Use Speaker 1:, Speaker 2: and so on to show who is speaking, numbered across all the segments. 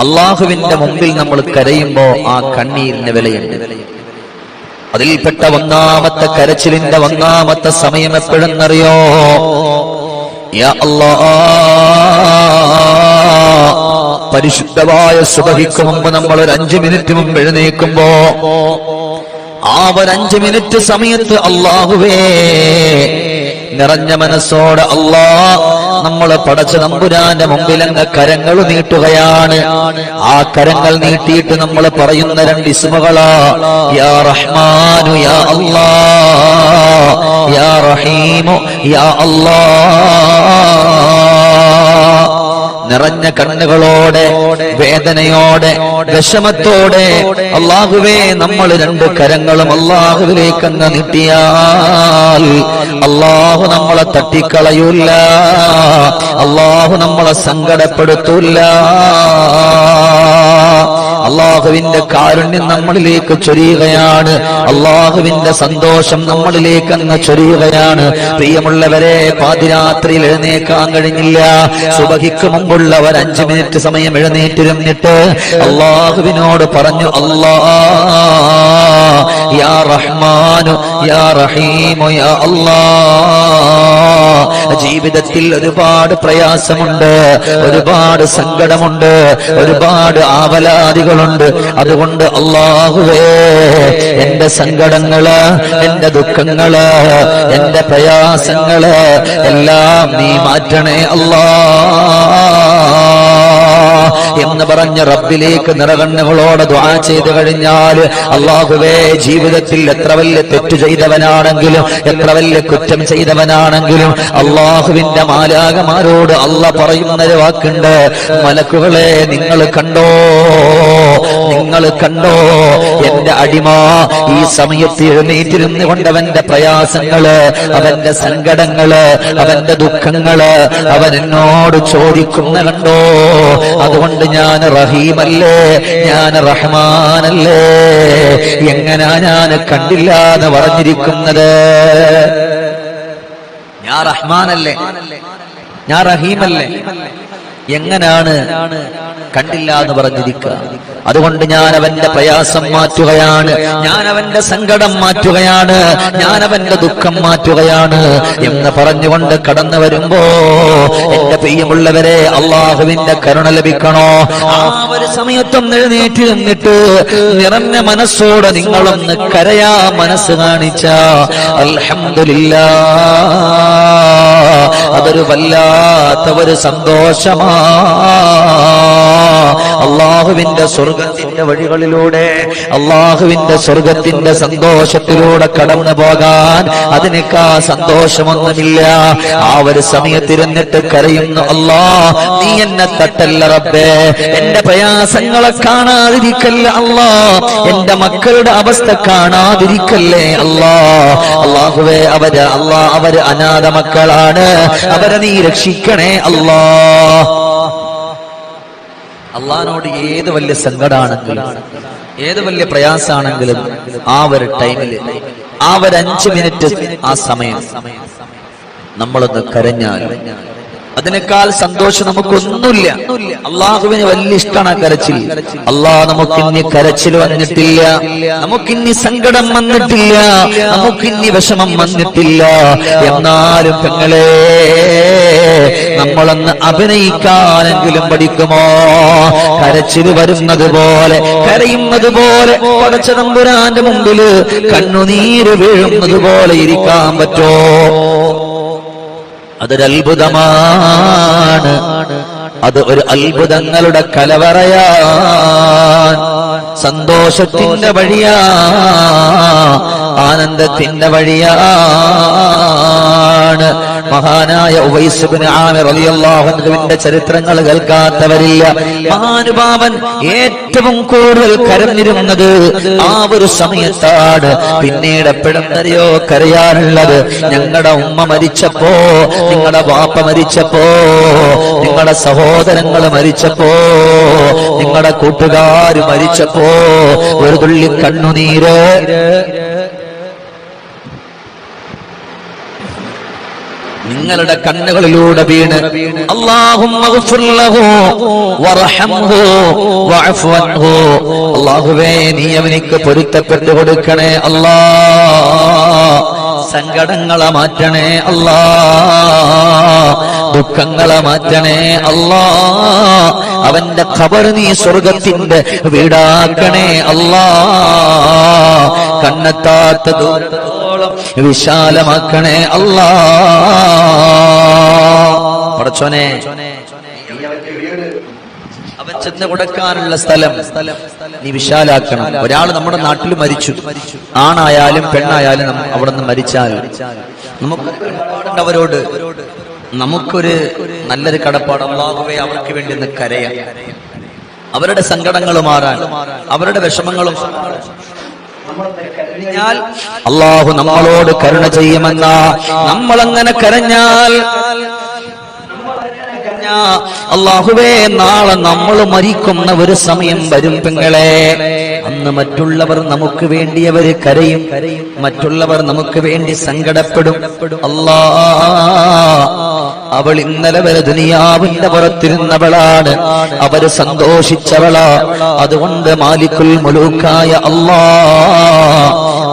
Speaker 1: അള്ളാഹുവിന്റെ മുമ്പിൽ നമ്മൾ കരയുമ്പോ ആ കണ്ണീരിന്റെ വിലയുണ്ട്. അതിൽപ്പെട്ട ഒന്നാമത്തെ കരച്ചിലിന്റെ ഒന്നാമത്തെ സമയം എപ്പോഴെന്നറിയോ? യാ അല്ലാഹ്, പരിശുദ്ധമായ സുബഹിക്ക് മുമ്പ് നമ്മൾ ഒരു 5 മിനിറ്റ് മുമ്പ് എഴുന്നേൽക്കുമ്പോ ആ ഒരു 5 മിനിറ്റ് സമയത്ത് അല്ലാഹുവേ നിറഞ്ഞ മനസ്സോടെ നമ്മൾ പടച്ച തമ്പുരാന്റെ മുമ്പിൽ അങ്ങ് കരങ്ങൾ നീട്ടുകയാണ്. ആ കരങ്ങൾ നീട്ടിയിട്ട് നമ്മൾ പറയുന്ന 2 ഇസ്മുകളാ, യാ റഹ്മാനു യാ അല്ലാഹ്, യാ റഹീമു യാ അല്ലാഹ്. നിറഞ്ഞ കണ്ണുകളോടെ, വേദനയോടെ, വിഷമത്തോടെ അല്ലാഹുവേ നമ്മൾ 2 കരങ്ങളും അല്ലാഹുവിലേക്ക് അങ്ങ് നീട്ടിയാൽ അല്ലാഹു നമ്മളെ തട്ടിക്കളയൂല, അല്ലാഹു നമ്മളെ സങ്കടപ്പെടുത്തൂല. അല്ലാഹുവിന്റെ കാരുണ്യം നമ്മളിലേക്ക് ചൊരിയുകയാണ്, അല്ലാഹുവിന്റെ സന്തോഷം നമ്മളിലേക്ക് അങ്ങ് ചൊരിയുകയാണ്. പ്രിയമുള്ളവരെ, പാതിരാത്രിയിൽ എഴുന്നേക്കാൻ കഴിഞ്ഞില്ല, സുബഹിക്ക് മുമ്പുള്ള ഒരു 5 മിനിറ്റ് സമയം എഴുന്നേറ്റിരുന്നിട്ട് അല്ലാഹുവിനോട് പറഞ്ഞു, അല്ലാഹ് യാ റഹ്മാനു യാ റഹീമു യാ അല്ലാഹ്. ജീവിതത്തിൽ ഒരുപാട് പ്രയാസമുണ്ട്, ഒരുപാട് സങ്കടമുണ്ട്, ഒരുപാട് ആവലാദികളുണ്ട്. അതുകൊണ്ട് അല്ലാഹുവേ, എന്റെ സങ്കടങ്ങള്, എന്റെ ദുഃഖങ്ങള്, എന്റെ പ്രയാസങ്ങള് എല്ലാം നീ മാറ്റണേ അല്ലാഹ് എന്ന് പറഞ്ഞ റബ്ബിലേക്ക് നിറകണ്ണുകളോടെ ദുആ ചെയ്തു കഴിഞ്ഞാൽ, അല്ലാഹുവേ, ജീവിതത്തിൽ എത്ര വലിയ തെറ്റ് ചെയ്തവനാണെങ്കിലും, എത്ര വലിയ കുറ്റം ചെയ്തവനാണെങ്കിലും അല്ലാഹുവിന്റെ മാലാഖമാരോട് അല്ലാഹ് പറയുന്നൊരു വാക്കുണ്ട്, മലക്കുകളെ നിങ്ങൾ കണ്ടോ, നിങ്ങൾ കണ്ടോ, എന്റെ അടിമ ഈ സമയത്ത് എഴുന്നേറ്റിരുന്നു കൊണ്ട് അവന്റെ പ്രയാസങ്ങള്, അവന്റെ സങ്കടങ്ങള്, അവന്റെ ദുഃഖങ്ങള് അവൻ എന്നോട് ചോദിക്കുന്ന കണ്ടോ. അതുകൊണ്ട് ഞാൻ റഹീമല്ലേ, ഞാൻ റഹ്മാനല്ലേ, എങ്ങനാ ഞാൻ കണ്ടില്ല എന്ന് പറഞ്ഞിരിക്കുന്നത്? ഞാൻ റഹ്മാനല്ലേ, ഞാൻ റഹീമല്ലേ, എങ്ങനാണ് കണ്ടില്ല എന്ന് പറഞ്ഞിരിക്കുക? അതുകൊണ്ട് ഞാൻ അവന്റെ പ്രയാസം മാറ്റുകയാണ്, ഞാൻ അവന്റെ സങ്കടം മാറ്റുകയാണ്, ഞാൻ അവന്റെ ദുഃഖം മാറ്റുകയാണ് എന്ന് പറഞ്ഞുകൊണ്ട് കടന്നു വരുമ്പോ, എന്റെ പ്രിയമുള്ളവരെ, അള്ളാഹുവിന്റെ കരുണ ലഭിക്കണോ? ആ ഒരു സമയത്തും എഴുന്നേറ്റ് നിന്നിട്ട് നിറഞ്ഞ മനസ്സോടെ നിങ്ങളൊന്ന് കരയാ മനസ്സ് കാണിച്ച അൽഹംദുലില്ലാഹ്, അതൊരു വല്ലാത്ത ഒരു സന്തോഷമാ. അല്ലാഹുവിന്റെ സ്വർഗത്തിന്റെ വഴികളിലൂടെ, അല്ലാഹുവിന്റെ സ്വർഗത്തിന്റെ സന്തോഷത്തിലൂടെ കടന്നു പോകാൻ അതിനേക്കാ സന്തോഷമൊന്നുമില്ല. ആ ഒരു സമയത്തിരുന്നിട്ട് കരയുന്നു, അല്ലാഹ് നീ എന്നെ തട്ടല്ല റബ്ബേ, എന്റെ പ്രയാസങ്ങളെ കാണാതിരിക്കല്ല അല്ലാഹ്, എന്റെ മക്കളുടെ അവസ്ഥ കാണാതിരിക്കല്ലേ അല്ലാഹ്. അല്ലാഹുവേ, അവര് അനാഥ മക്കളാണ്, അവരെ നീ രക്ഷിക്കണേ അല്ലാഹ്. അള്ളാഹിനോട് ഏത് വലിയ സങ്കടമാണെങ്കിലും, ഏത് വലിയ പ്രയാസമാണെങ്കിലും ആ ഒരു ടൈമില്, ആ ഒരു 5 മിനിറ്റ്, ആ സമയം നമ്മളൊന്ന് കരഞ്ഞാൽ അതിനേക്കാൾ സന്തോഷം നമുക്കൊന്നുമില്ല. അള്ളാഹുവിന് വലിയ ഇഷ്ടമാണ് കരച്ചിൽ. അള്ളാഹ് നമുക്കിന്നി കരച്ചിൽ വന്നിട്ടില്ല, നമുക്കിന്നി സങ്കടം വന്നിട്ടില്ല, നമുക്കിന്നി വിഷമം വന്നിട്ടില്ല. എന്നാലും പെങ്ങളെ, നമ്മളൊന്ന് അഭിനയിക്കാനെങ്കിലും പഠിക്കുമോ? കരച്ചിൽ വരുന്നത് പോലെ, കരയുന്നത് പോലെ, പടച്ച തമ്പുരാന്റെ മുമ്പില് കണ്ണുനീര് വീഴുന്നത് പോലെ ഇരിക്കാൻ പറ്റോ? അതൊരത്ഭുതമാണ്, അത് ഒരു അത്ഭുതങ്ങളുടെ കലവറയാൻ, സന്തോഷത്തിന്റെ വഴിയാ, ആനന്ദത്തിന്റെ വഴിയാണ്. മഹാനായ ഉവൈസ് ഇബ്നു ആമിർ റളിയല്ലാഹു അൻഹുവിന്റെ ചരിത്രങ്ങൾ കേൾക്കാത്തവരില്ല. മഹാനുഭാവൻ ഏറ്റവും കൂടുതൽ കരഞ്ഞിരുന്നത് ആ ഒരു സമയത്താണ്. പിന്നീട് എപ്പോഴെന്നറിയോ കരയാനുള്ളത്? ഞങ്ങളുടെ ഉമ്മ മരിച്ചപ്പോ, നിങ്ങളുടെ വാപ്പ മരിച്ചപ്പോ, നിങ്ങളുടെ സഹോദരങ്ങൾ മരിച്ചപ്പോ, നിങ്ങളുടെ കൂട്ടുകാര് മരിച്ചപ്പോ ഒരു തുള്ളി കണ്ണുനീര് നിങ്ങളുടെ കണ്ണുകളിലൂടെ വീണ് അല്ലാഹുമ്മ ഗ്ഫിർ ലഹു വർഹംഹു വഅഫു അൻഹു, അല്ലാഹുവേ നീ അവനിക്ക് പൊരുത്തപ്പെട്ടു കൊടുക്കണേ അല്ലാ, സങ്കടങ്ങളെ മാറ്റണേ അല്ലാ, ദുഃഖങ്ങളെ മാറ്റണേ അല്ലാ, അവന്റെ ഖബർ നീ സ്വർഗത്തിന്റെ വീടാക്കണേ അല്ലാ, കണ്ണെത്താത്ത ദൂരത്തോളം വിശാലമാക്കണേ അല്ലാ. പടച്ചോനെ അവൻ ചെന്ന് കൊടുക്കാനുള്ള സ്ഥലം നീ വിശാലാക്കണം. ഒരാൾ നമ്മുടെ നാട്ടിൽ മരിച്ചു, ആണായാലും പെണ്ണായാലും അവിടെ നിന്ന് മരിച്ചാൽ നമുക്ക് അവരോട് നമുക്കൊരു നല്ലൊരു കടപ്പാട്. അല്ലാഹുവേ അവർക്ക് വേണ്ടി ഒന്ന് കരയാം, അവരുടെ സങ്കടങ്ങൾ മാറാൻ, അവരുടെ വിഷമങ്ങളും അല്ലാഹു നമ്മളോട് കരുണ ചെയ്യുമെന്ന. നമ്മളങ്ങനെ കരഞ്ഞാൽ അല്ലാഹുവേ നാളെ നമ്മൾ മരിക്കുന്ന ഒരു സമയം വരും പെങ്ങളെ, അന്ന് മറ്റുള്ളവർ നമുക്ക് വേണ്ടി അവര് കരയും, മറ്റുള്ളവർ നമുക്ക് വേണ്ടി സങ്കടപ്പെടും. അല്ലാ, അവൾ ഇന്നലെ വരെ ദുനിയാവിന്റെ പുറത്തിരുന്നവളാണ്, അവര് സന്തോഷിച്ചവളാ. അതുകൊണ്ട് മാലിക്കുൽ മുലൂക്കായ അല്ലാ,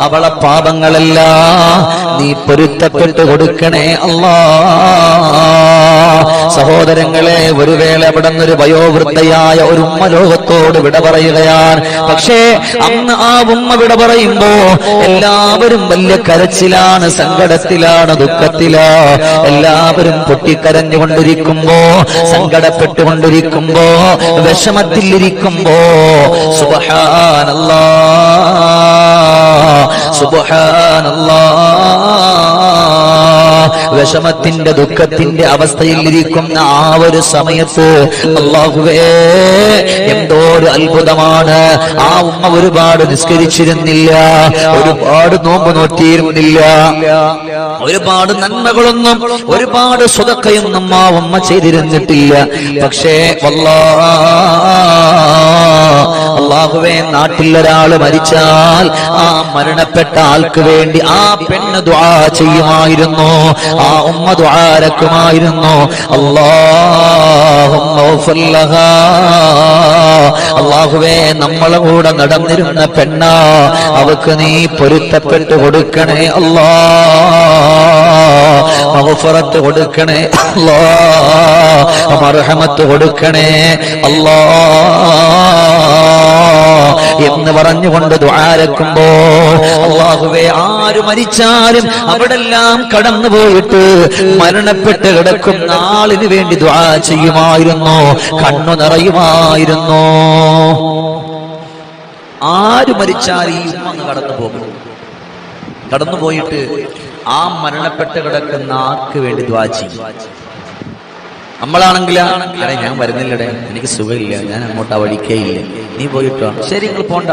Speaker 1: അവളെ പാപങ്ങളെല്ലാം നീ പൊരുത്തപ്പെട്ടു കൊടുക്കണേ അല്ലാ. സഹോദരങ്ങളെ, ഒരു വേള അവിടെ നിന്നൊരു വയോവൃദ്ധയായ ഒരു ഉമ്മ ലോകത്തോട് വിട പറയുകയാണ്. പക്ഷേ അന്ന് ആ ഉമ്മ വിട പറയുമ്പോ എല്ലാവരും വലിയ കരച്ചിലാണ്, സങ്കടത്തിലാണ്, ദുഃഖത്തിലാ. എല്ലാവരും പൊട്ടിക്കരഞ്ഞുകൊണ്ടിരിക്കുമ്പോ, സങ്കടപ്പെട്ടുകൊണ്ടിരിക്കുമ്പോ, വിഷമത്തിലിരിക്കുമ്പോ സുബ്ഹാനല്ലാഹ് സുബ്ഹാനല്ലാഹ് വിഷമത്തിന്റെ ദുഃഖത്തിന്റെ അവസ്ഥയിൽ ഇരിക്കുന്ന ആ ഒരു സമയത്ത് അല്ലാഹുവേ എന്തോ ഒരു അത്ഭുതമാണ്. ആ ഉമ്മ ഒരുപാട് നിസ്കരിച്ചിരുന്നില്ല, ഒരുപാട് നോമ്പ് നോറ്റിയിരുന്നില്ല, ഒരുപാട് നന്മകളൊന്നും ഒരുപാട് സ്വതക്കയൊന്നും ആ ഉമ്മ ചെയ്തിരുന്നിട്ടില്ല. പക്ഷേ അല്ലാഹുവേ നാട്ടിൽ ഒരാള് മരിച്ചാൽ ആ മരണപ്പെട്ട ആൾക്ക് വേണ്ടി ആ പെണ്ണ് ദുആ ചെയ്യുമായിരുന്നു, ആ ഉമ്മ ദുആരക്കുമായിരുന്നു. അല്ലാഹുമ്മ ഗ്ഫിർ ലഹാ, അല്ലാഹുവേ നമ്മളെ കൂടെ നടന്നിരുന്ന പെണ്ണാ, അവക്ക് നീ പൊരുത്തപ്പെട്ടു കൊടുക്കണേ അല്ലാ, മഗ്ഫിറത്ത് കൊടുക്കണേ അല്ലാ, മർഹമത്ത് കൊടുക്കണേ അല്ലാ എന്ന് പറഞ്ഞുകൊണ്ട് ദുആരക്കുമ്പോ അല്ലാഹുവേ ആര് മരിച്ചാലും അവിടെല്ലാം കടന്നു പോയിട്ട് മരണപ്പെട്ട് കിടക്കുന്ന ആളിന് വേണ്ടി ദുആ ചെയ്യുമായിരുന്നു, കണ്ണു നിറയുമായിരുന്നു. ആര് മരിച്ചാൽ ഈ ഉമ്മ കടന്നു പോകും, കടന്നുപോയിട്ട് ആ മരണപ്പെട്ട് കിടക്കുന്ന ആൾക്ക് വേണ്ടി ദുആ ചെയ്യും. നമ്മളാണെങ്കിൽ അടേ ഞാൻ വരുന്നില്ലടേ, എനിക്ക് സുഖമില്ല, ഞാൻ അങ്ങോട്ട് വഴിക്കേയില്ല, നീ പോയിട്ടോ. ശരി, നിങ്ങൾ പോണ്ട,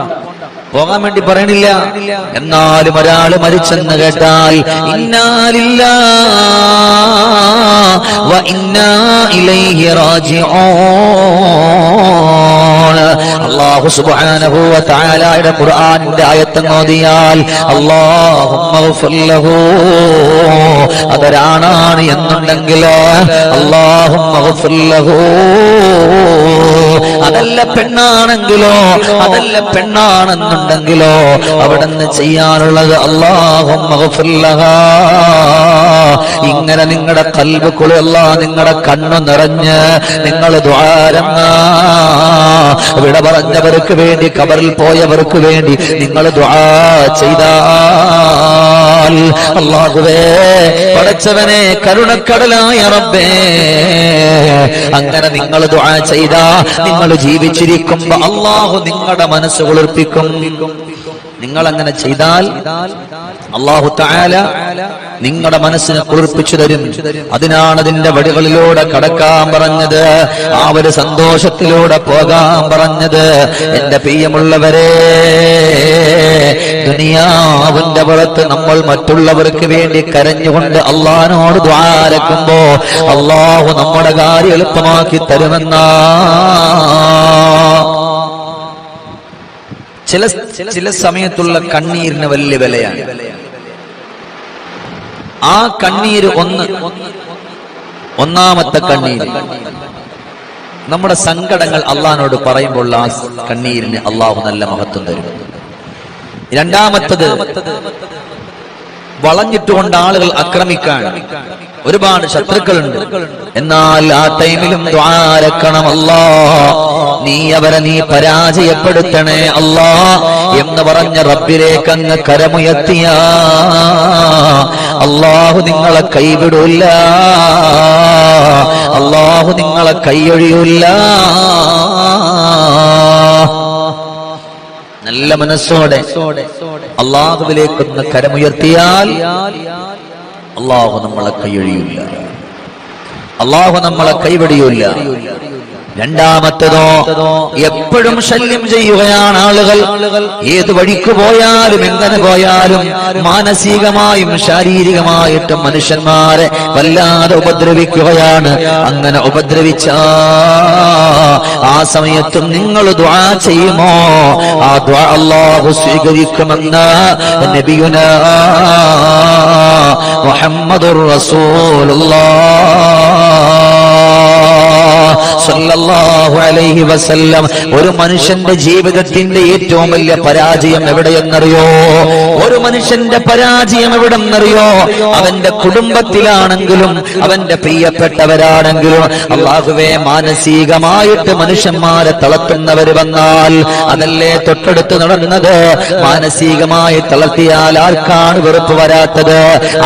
Speaker 1: പോകാൻ വേണ്ടി പറയണില്ല. എന്നാലും ഒരാള് മരിച്ചെന്ന് കേട്ടാൽ ഇന്നാ ലില്ലാഹി വ ഇന്നാ ഇലൈഹി റാജിഊൻ. അല്ലാഹു സുബ്ഹാനഹു വ തആലയുടെ ഖുർആനിന്റെ ആയത്ത് ഓതിയാൽ അല്ലാഹുമ്മ ഗ്ഫിർ ലഹു, അതൊരാണാണ് എന്നുണ്ടെങ്കിൽ അല്ലാഹുമ്മ ഗ്ഫിർ ലഹു, അതല്ല പെണ്ണാണെങ്കിലോ, അതല്ല പെണ്ണാണെന്നുണ്ടെങ്കിലോ അവിടുന്ന് ചെയ്യാനുള്ളത് അല്ലാഹുമ്മ ഗ്ഫിർ ലഹാ. ഇങ്ങനെ നിങ്ങളുടെ ഖൽബ് കുളിയല്ല, നിങ്ങളുടെ കണ്ണു നിറഞ്ഞ് നിങ്ങൾ ദുആരങ്ങ, വിട പറഞ്ഞവർക്ക് വേണ്ടി, ഖബറിൽ പോയവർക്ക് വേണ്ടി നിങ്ങൾ ദുആ ചെയ്താൽ അല്ലാഹുവേ പടച്ചവനെ കരുണക്കടലായ റബ്ബേ, അങ്ങനെ നിങ്ങൾ ദുആ ചെയ്താ നിങ്ങൾ ജീവിച്ചിരിക്കുമ്പോ അല്ലാഹു നിങ്ങളുടെ മനസ്സ് കുളിർപ്പിക്കും. നിങ്ങൾ അങ്ങനെ ചെയ്താൽ അല്ലാഹു തആല നിങ്ങളുടെ മനസ്സിനെ കുളിർപ്പിച്ചു തരും. അതിനാണ് അതിന്റെ വഴികളിലൂടെ കടക്കാൻ പറഞ്ഞത്, ആ ഒരു സന്തോഷത്തിലൂടെ പോകാൻ പറഞ്ഞത്. എന്റെ പ്രിയമുള്ളവരെ, ദുനിയാവിന്റെ പുറത്ത് നമ്മൾ മറ്റുള്ളവർക്ക് വേണ്ടി കരഞ്ഞുകൊണ്ട് അല്ലാഹുവിനോട് ദുആരക്കുമ്പോ അല്ലാഹു നമ്മുടെ കാര്യം എളുപ്പമാക്കി തരുമെന്നാ. ചില സമയത്തുള്ള കണ്ണീരിന് വലിയ വിലയാണ്. ആ കണ്ണീര് ഒന്നാമത്തെ കണ്ണീര് നമ്മുടെ സങ്കടങ്ങൾ അള്ളാഹിനോട് പറയുമ്പോൾ ആ കണ്ണീരിന് അള്ളാഹു നല്ല മഹത്വം തരും. രണ്ടാമത്തത്, വളഞ്ഞിട്ടുകൊണ്ട് ആളുകൾ ആക്രമിക്കാൻ ഒരുപാട് ശത്രുക്കളുണ്ട്. എന്നാൽ ആ ടൈമിലും ദ്വാരക്കണം, അല്ലാ നീ അവരെ പരാജയപ്പെടുത്തണേ അല്ലാ എന്ന് പറഞ്ഞ റബ്ബിലേക്ക് അങ്ങ് കരമുയർത്തിയ അല്ലാഹു നിങ്ങളെ കൈവിടൂല്ല, അല്ലാഹു നിങ്ങളെ കൈയൊഴിയൂല്ല. നല്ല മനസ്സോടെ അല്ലാഹുവിലേക്കൊന്ന് കരമുയർത്തിയാൽ അല്ലാഹു നമ്മളെ കൈയൊഴിയില്ല, അല്ലാഹു നമ്മളെ കൈവെടിയില്ല. രണ്ടാമത്തേതോ, എപ്പോഴും ശല്യം ചെയ്യുകയാണ് ആളുകൾ. ഏത് വഴിക്ക് പോയാലും എങ്ങനെ പോയാലും മാനസികമായും ശാരീരികമായിട്ടും മനുഷ്യന്മാരെ വല്ലാതെ ഉപദ്രവിക്കുകയാണ്. അങ്ങനെ ഉപദ്രവിച്ച ആ സമയത്തും നിങ്ങൾ ദുആ ചെയ്യുമോ? ആ ദുആ അല്ലാഹു സ്വീകരിക്കുമെന്ന് നബിയുനാ മുഹമ്മദുർ റസൂലുള്ളാഹ് സല്ലല്ലാഹു അലൈഹി വസല്ലം. ഒരു മനുഷ്യന്റെ ജീവിതത്തിന്റെ ഏറ്റവും വലിയ പരാജയം എവിടെയെന്നറിയോ? ഒരു മനുഷ്യന്റെ പരാജയം എവിടെന്നറിയോ? അവന്റെ കുടുംബത്തിലാണെങ്കിലും അവന്റെ പ്രിയപ്പെട്ടവരാണെങ്കിലും അല്ലാഹുവേ മാനസികമായിട്ട് മനുഷ്യന്മാരെ തളർത്തുന്നവര് വന്നാൽ, അതല്ലേ തൊട്ടടുത്ത് നടന്നത്? മാനസികമായി തളർത്തിയാൽ ആർക്കാണ് വെറുപ്പ് വരാത്തത്?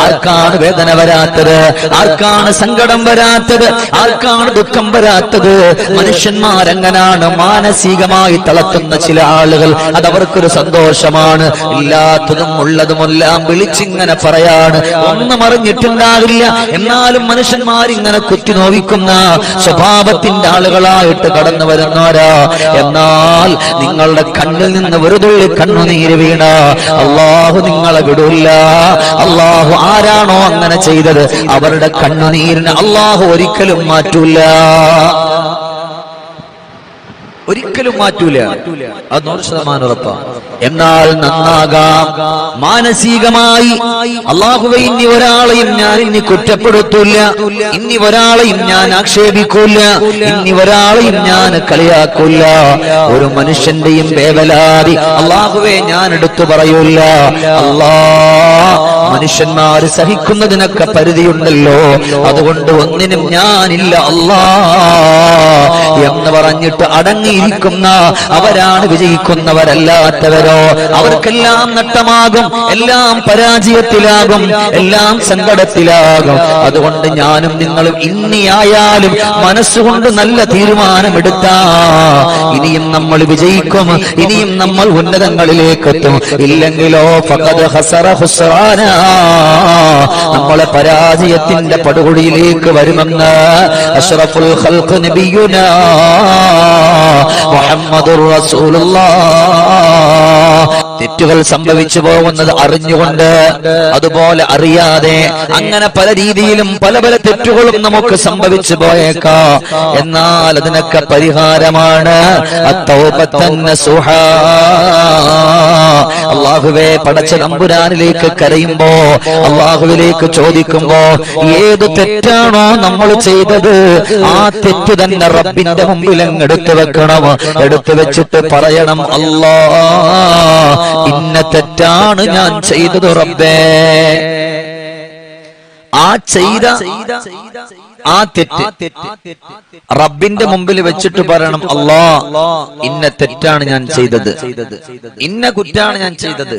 Speaker 1: ആർക്കാണ് വേദന വരാത്തത്? ആർക്കാണ് സങ്കടം വരാത്തത്? ആർക്കാണ് ദുഃഖം വരാത്തത്? മനുഷ്യന്മാരെങ്ങനാണ് മാനസികമായി തളർത്തുന്ന ചില ആളുകൾ, അതവർക്കൊരു സന്തോഷമാണ്. ഇല്ലാത്തതും ഉള്ളതുമെല്ലാം വിളിച്ചിങ്ങനെ പറയാണ്, ഒന്നും അറിഞ്ഞിട്ടുണ്ടാകില്ല. എന്നാലും മനുഷ്യന്മാരിങ്ങനെ കുത്തി നോവിക്കുന്ന സ്വഭാവത്തിന്റെ ആളുകളായിട്ട് കടന്നു വരുന്നവരാ. എന്നാൽ നിങ്ങളുടെ കണ്ണിൽ നിന്ന് ഒരു തുള്ളി കണ്ണുനീര് വീണ അല്ലാഹു നിങ്ങളെ വിടൂല്ല. അല്ലാഹു ആരാണോ അങ്ങനെ ചെയ്തത് അവരുടെ കണ്ണുനീരിന് അല്ലാഹു ഒരിക്കലും മാറ്റൂല, ഒരിക്കലും മാറ്റൂല. അത് 100% ഉറപ്പാണ്. എന്നാൽ നന്നാകാം മാനസികമായി. അല്ലാഹുവേ, ഇനി ഒരാളെയും ഞാൻ ഇനി കുറ്റപ്പെടുത്തൂല, ഇനി ഒരാളെയും ഞാൻ ആക്ഷേപിക്കൂല, ഇനി ഒരാളെയും ഞാൻ കളിയാക്കൂല. ഒരു മനുഷ്യന്റെയും വേവലാതി അല്ലാഹുവേ ഞാൻ എടുത്തു പറയൂല. അല്ലാ, മനുഷ്യന്മാര് സഹിക്കുന്നതിനൊക്കെ പരിധിയുണ്ടല്ലോ, അതുകൊണ്ട് ഒന്നിനും ഞാനില്ല അല്ലാ എന്ന് പറഞ്ഞിട്ട് അടങ്ങിയിരിക്കുന്ന അവരാണ് വിജയിക്കുന്നവരല്ലാത്തവരോ. അവർക്കെല്ലാം നഷ്ടമാകും, എല്ലാം പരാജയത്തിലാകും, എല്ലാം സങ്കടത്തിലാകും. അതുകൊണ്ട് ഞാനും നിങ്ങളും ഇനിയായാലും മനസ്സുകൊണ്ട് നല്ല തീരുമാനമെടുത്താ ഇനിയും നമ്മൾ വിജയിക്കും, ഇനിയും നമ്മൾ ഉന്നതങ്ങളിലേക്ക് എത്തും. ഇല്ലെങ്കിലോ ഫഖദ് ഖസറ ഖുസ്റാനാ, നമ്മളെ പരാജയത്തിന്റെ പടുകുഴിയിലേക്ക് വരുമെന്ന് അഷ്റഫുൽ ഖൽഖ് നബിയുനാ മുഹമ്മദുർ റസൂലുള്ളാഹ്. തെറ്റുകൾ സംഭവിച്ചു പോകുന്നത് അറിഞ്ഞുകൊണ്ട്, അതുപോലെ അറിയാതെ, അങ്ങനെ പല രീതിയിലും പല പല തെറ്റുകളും നമുക്ക് സംഭവിച്ചു പോയേക്കാം. എന്നാൽ അതിനൊക്കെ പരിഹാരമാണ് അത്തൗബത്തൻ നസുഹാ. അല്ലാഹുവേ, പടച്ച തമ്പുരാനിലേക്ക് കരയുമ്പോ, അല്ലാഹുവിലേക്ക് ചോദിക്കുമ്പോ, ഏത് തെറ്റാണോ നമ്മൾ ചെയ്തത് ആ തെറ്റ് തന്നെ റബ്ബിന്റെ മുമ്പിൽ അങ്ങ് എടുത്തു വെക്കണം. എടുത്തു വെച്ചിട്ട് പറയണം, അല്ലാ ഇന്ന തെറ്റാണ് ഞാൻ ചെയ്തത് റബ്ബേ. ആ ചെയ്ത ആ തെറ്റ് റബ്ബിന്റെ മുമ്പിൽ വെച്ചിട്ട് പറയണം, അല്ലാ ഇന്ന തെറ്റാണ് ഞാൻ ചെയ്തത്, ഇന്ന കുറ്റാണ് ഞാൻ ചെയ്തത്.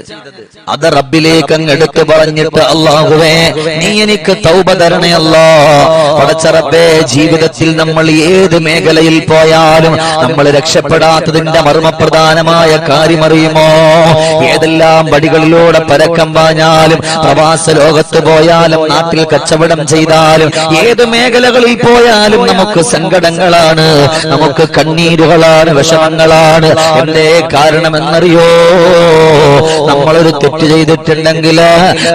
Speaker 1: അത് റബ്ബിലേക്ക് അങ്ങ് എടുത്തു പറഞ്ഞിട്ട്, അല്ലാഹുവേ നീ എനിക്ക് തൗബ തരണേ അല്ലാ. പടച്ച റബ്ബേ, ജീവിതത്തിൽ നമ്മൾ ഏത് മേഖലയിൽ പോയാലും നമ്മൾ രക്ഷപ്പെടാത്തതിന്റെ മർമ്മപ്രധാനമായ കാര്യമറിയുമോ? ഏതെല്ലാം വടികളിലൂടെ പരക്കം പാഞ്ഞാലും, പ്രവാസ ലോകത്ത് പോയാലും, നാട്ടിൽ കച്ചവടം ചെയ്താലും, ഏത് മേഖല മേഖലകളിൽ പോയാലും നമുക്ക് സങ്കടങ്ങളാണ്, നമുക്ക് കണ്ണീരുകളാണ്, വിഷമങ്ങളാണ്. എന്തേ കാരണമെന്നറിയോ? നമ്മളൊരു തെറ്റ് ചെയ്തിട്ടുണ്ടെങ്കിൽ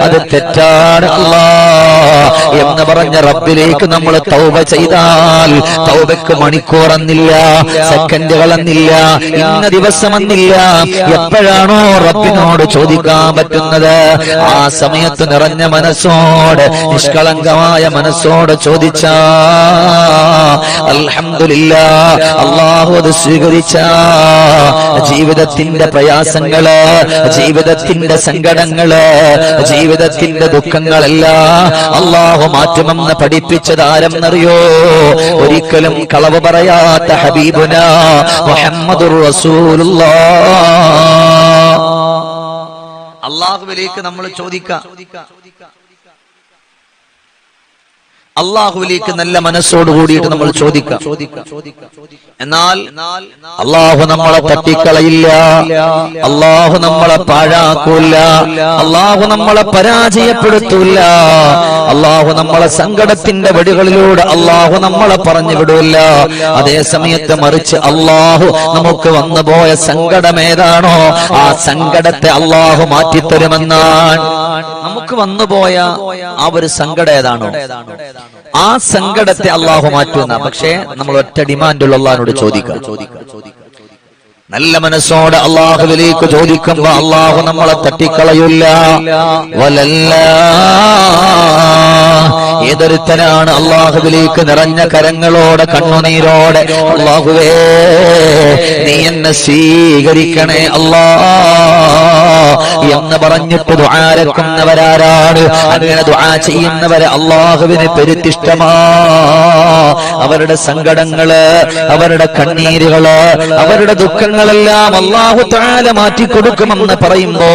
Speaker 1: അത് തെറ്റാണ് അല്ലാഹ് എന്ന് പറഞ്ഞ റബ്ബിലേക്ക് നമ്മൾ തൗബ ചെയ്താൽ തൗബയ്ക്ക് മണിക്കൂറെന്നില്ല, സെക്കൻഡുകളെന്നില്ല, ഇന്ന ദിവസമെന്നില്ല. എപ്പോഴാണോ റബ്ബിനോട് ചോദിക്കാൻ പറ്റുന്നത് ആ സമയത്ത് നിറഞ്ഞ മനസ്സോട്, നിഷ്കളങ്കമായ മനസ്സോട് ചോദിച്ചാ അൽഹംദുലില്ലാഹ് അല്ലാഹു അത് സ്വീകരിച്ച ജീവിതത്തിന്റെ പ്രയാസങ്ങള്, ജീവിതത്തിന്റെ സങ്കടങ്ങള്, ജീവിതത്തിന്റെ ദുഃഖങ്ങളെല്ലാം അല്ലാഹു മാറ്റുമെന്ന് പഠിപ്പിച്ചത് ആരെന്നറിയോ? ഒരിക്കലും കളവ് പറയാത്ത ഹബീബുനാ മുഹമ്മദുർ റസൂലുള്ളാഹ്. അല്ലാഹുവിലേക്ക് നമ്മൾ ചോദിക്കാം, അള്ളാഹുവിലേക്ക് നല്ല മനസ്സോട് കൂടിയിട്ട് നമ്മൾ ചോദിക്കാം. എന്നാൽ അള്ളാഹു നമ്മളെ തട്ടിക്കളയില്ല, അള്ളാഹു നമ്മളെ പാഴാക്കൂല, അള്ളാഹു നമ്മളെ പരാജയപ്പെടുത്തൂല, അള്ളാഹു നമ്മളെ സങ്കടത്തിന്റെ വഴികളിലൂടെ അള്ളാഹു നമ്മളെ പറഞ്ഞു വിടൂല്ല. അതേ സമയത്ത് മറിച്ച് അള്ളാഹു നമുക്ക് വന്നുപോയ സങ്കടം ഏതാണോ ആ സങ്കടത്തെ അള്ളാഹു മാറ്റിത്തരുമെന്നാണ്. നമുക്ക് വന്നുപോയ ആ ഒരു സങ്കടം ഏതാണോ ആ സങ്കടത്തെ അള്ളാഹു മാറ്റുന്ന. പക്ഷേ നമ്മൾ ഒറ്റ ഡിമാൻഡുള്ള അള്ളാഹിനോട് ചോദിക്കാം. നല്ല മനസ്സോടെ അള്ളാഹുവിലേക്ക് ചോദിക്കുമ്പോ അള്ളാഹു നമ്മളെ തട്ടിക്കളയില്ല. ഏതൊരുത്തനാണ് അള്ളാഹുവിലേക്ക് നിറഞ്ഞ കരങ്ങളോടെ കണ്ണുനീരോടെ അള്ളാഹുവേ നീ എന്നെ സ്വീകരിക്കണേ അല്ലാ എന്ന് പറഞ്ഞിട്ട് ദുആരക്കുന്നവരാരാണ്? അങ്ങനെ ദുആ ചെയ്യുന്നവരെ അള്ളാഹുവിന് പെരുത്തിഷ്ടമാ. അവരുടെ സങ്കടങ്ങള്, അവരുടെ കണ്ണീരുകള്, അവരുടെ ദുഃഖങ്ങളെല്ലാം അല്ലാഹു തആല മാറ്റിക്കൊടുക്കുമെന്ന് പറയുമ്പോ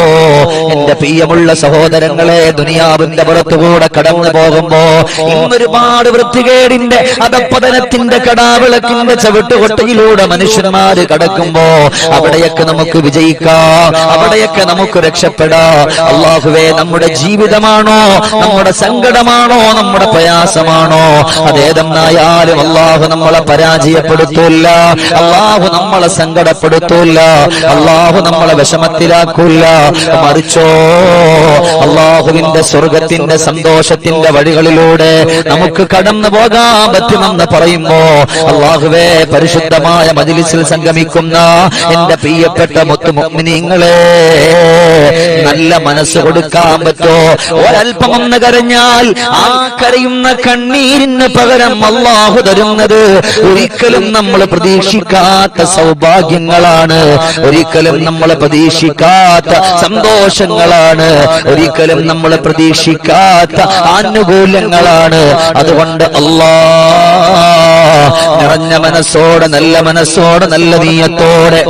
Speaker 1: എന്റെ പ്രിയമുള്ള സഹോദരങ്ങളെ, ദുനിയാവിന്റെ പുറത്തുകൂടെ കടന്നു പോകുമ്പോ ഇന്നൊരുപാട് വൃത്തികേടിന്റെ അധപ്പതനത്തിന്റെ കടാവിളക്കിന്റെ ചവിട്ടുകൊട്ടയിലൂടെ മനുഷ്യന്മാര് കടക്കുമ്പോ അവിടെയൊക്കെ നമുക്ക് വിജയിക്കാം, അവിടെയൊക്കെ നമുക്ക് രക്ഷപ്പെടാം. അല്ലാഹുവേ, നമ്മുടെ ജീവിതമാണോ, നമ്മുടെ സങ്കടമാണോ, നമ്മുടെ പ്രയാസമാണോ, അതേതെന്നായാലും അല്ലാഹു നമ്മളെ പരാജയപ്പെടുത്തൂല്ല, അല്ലാഹു നമ്മളെ സങ്കടപ്പെടുത്തൂല്ല, അല്ലാഹു നമ്മളെ വിഷമത്തിലാക്കൂല്ല. മറിച്ചോ അല്ലാഹുവിന്റെ സ്വർഗത്തിന്റെ സന്തോഷത്തിന്റെ വഴികളിലൂടെ നമുക്ക് കടന്നു പോകാൻ പറ്റുമെന്ന് പറയുമ്പോ അല്ലാഹുവേ, പരിശുദ്ധമായ മജ്‌ലിസിൽ സംഗമിക്കുന്ന എന്റെ പ്രിയപ്പെട്ട മുത്തു മുഅ്മിനീങ്ങളെ, നല്ല മനസ്സ് കൊടുക്കാൻ പറ്റോ? ഒരൽപ്പമൊന്ന് കരഞ്ഞാൽ ആ കരയുന്ന കണ്ണീരിന് പകരം അല്ലാഹു തരുന്നത് ഒരിക്കലും നമ്മൾ പ്രതീക്ഷിക്കാത്ത സൗഭാഗ്യങ്ങളാണ്, ഒരിക്കലും നമ്മൾ പ്രതീക്ഷിക്കാത്ത സന്തോഷങ്ങളാണ്, ഒരിക്കലും നമ്മൾ പ്രതീക്ഷിക്കാത്ത ആനുകൂല്യങ്ങളാണ്. അതുകൊണ്ട് നിറഞ്ഞ മനസ്സോടെ, നല്ല മനസ്സോടെ, നല്ല നീയത്തോടെ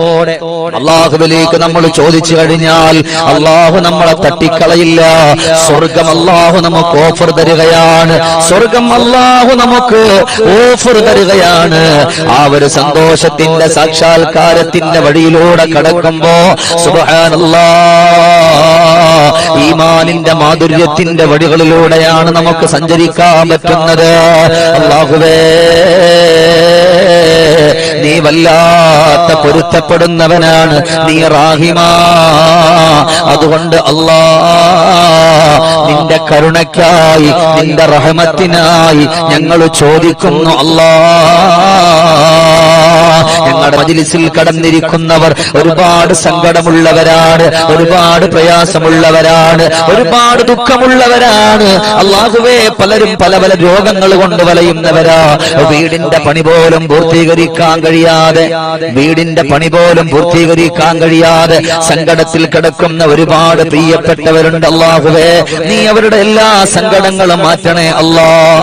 Speaker 1: അള്ളാഹുവിലേക്ക് നമ്മൾ ചോദിച്ചു കഴിഞ്ഞാൽ അള്ളാഹു നമ്മളെ തട്ടിക്കളയില്ല. സ്വർഗം അള്ളാഹു നമുക്ക് ഓഫർ തരികയാണ്, സ്വർഗം അള്ളാഹു നമുക്ക് ഓഫർ തരികയാണ്. ആ ഒരു സന്തോഷത്തിന്റെ സാക്ഷാത്കാരത്തിന്റെ വഴിയിലൂടെ കടക്കുമ്പോ സുബ്ഹാനല്ലാഹ്, ഈമാനിന്റെ മാധുര്യത്തിന്റെ വഴികളിലൂടെയാണ് നമുക്ക് സഞ്ചരിക്കാൻ പറ്റുന്നത്. അല്ലാഹുവേ, നീ വല്ലാത്ത പൊരുത്തപ്പെടുന്നവനാണ്, നീ റാഹിമാ. അതുകൊണ്ട് അല്ലാഹ്, നിന്റെ കരുണയ്ക്കായി, നിന്റെ റഹ്മത്തിനായി ഞങ്ങൾ ചോദിക്കുന്നു അല്ലാഹ്. ഞങ്ങളുടെ മജ്‌ലിസിൽ കടന്നിരിക്കുന്നവർ ഒരുപാട് സങ്കടമുള്ളവരാണ്, ഒരുപാട് പ്രയാസമുള്ളവരാണ്, ഒരുപാട് ദുഃഖമുള്ളവരാണ്. അല്ലാഹുവേ, പലരും പല പല രോഗങ്ങൾ കൊണ്ട് വലയുന്നവരാ. വീടിന്റെ പണി പോലും പൂർത്തീകരിക്കാൻ കഴിയാതെ, വീടിന്റെ പണി പോലും പൂർത്തീകരിക്കാൻ കഴിയാതെ സങ്കടത്തിൽ കിടക്കുന്ന ഒരുപാട് പ്രിയപ്പെട്ടവരുണ്ട്. അല്ലാഹുവേ, നീ അവരുടെ എല്ലാ സങ്കടങ്ങളും മാറ്റണേ അല്ലാഹ്.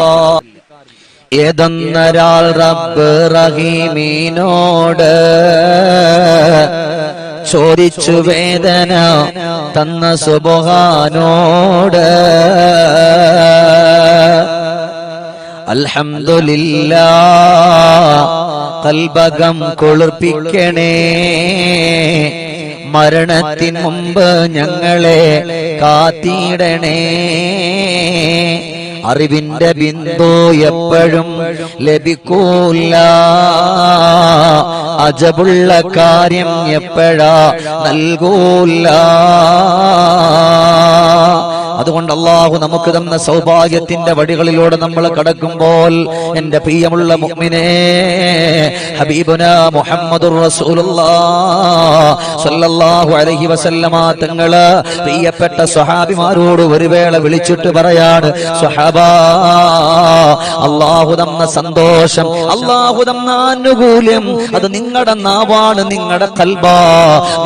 Speaker 1: ഏതൊന്നൊരാൾ റബ്ബ് റഹീമിനോട് ചോദിച്ചു വേദന തന്ന സുബ്ഹാനോട്, അൽഹംദുലില്ലാഹ് ഖൽബകം കുളിർപ്പിക്കണേ, മരണത്തിൻ മുമ്പ് ഞങ്ങളെ കാത്തിടണേ, അറിവിന്റെ ബിന്ദു എപ്പോഴും ലഭിക്കൂല. അജബുള്ള കാര്യം എപ്പോഴാ നൽകൂല. അതുകൊണ്ട് അല്ലാഹു നമുക്ക് തന്ന സൗഭാഗ്യത്തിന്റെ വഴികളിലൂടെ നമ്മൾ കടക്കുമ്പോൾ എന്റെ പ്രിയമുള്ള മുഅ്മിനേ, ഹബീബുനാ മുഹമ്മദുർ റസൂലുള്ളാഹ് സ്വല്ലല്ലാഹു അലൈഹി വസല്ലമ തങ്ങള് പ്രിയപ്പെട്ട സ്വഹാബിമാരോട് ഒരു വേള വിളിച്ചിട്ട് പറയാണ്, സ്വഹാബാ, അല്ലാഹു തന്ന സന്തോഷം, അല്ലാഹു തന്ന ആനുകൂല്യം അത് നിങ്ങളുടെ നാവാണ്, നിങ്ങളുടെ ഖൽബാ.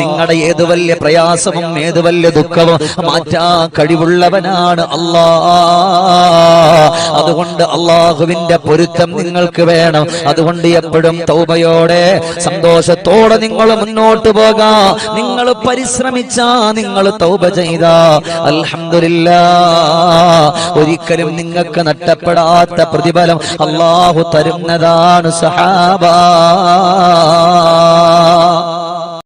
Speaker 1: നിങ്ങളുടെ ഏത് വലിയ പ്രയാസവും ഏത് വലിയ ദുഃഖവും മാറ്റാൻ കഴിവുള്ളവനാണ് അല്ലാഹ്. അതുകൊണ്ട് അല്ലാഹുവിന്റെ പൊരുത്തം നിങ്ങൾക്ക് വേണം. അതുകൊണ്ട് എപ്പോഴും തൗബയോടെ സന്തോഷത്തോടെ നിങ്ങൾ മുന്നോട്ട് പോകാം. നിങ്ങൾ പരിശ്രമിച്ചാ, നിങ്ങൾ തൗബ ചെയ്താ, അൽഹംദുലില്ലാഹ്, ഒരിക്കലും നിങ്ങൾക്ക് നഷ്ടപ്പെടാത്ത പ്രതിഫലം അല്ലാഹു തരുന്നതാണ് സഹാബാ.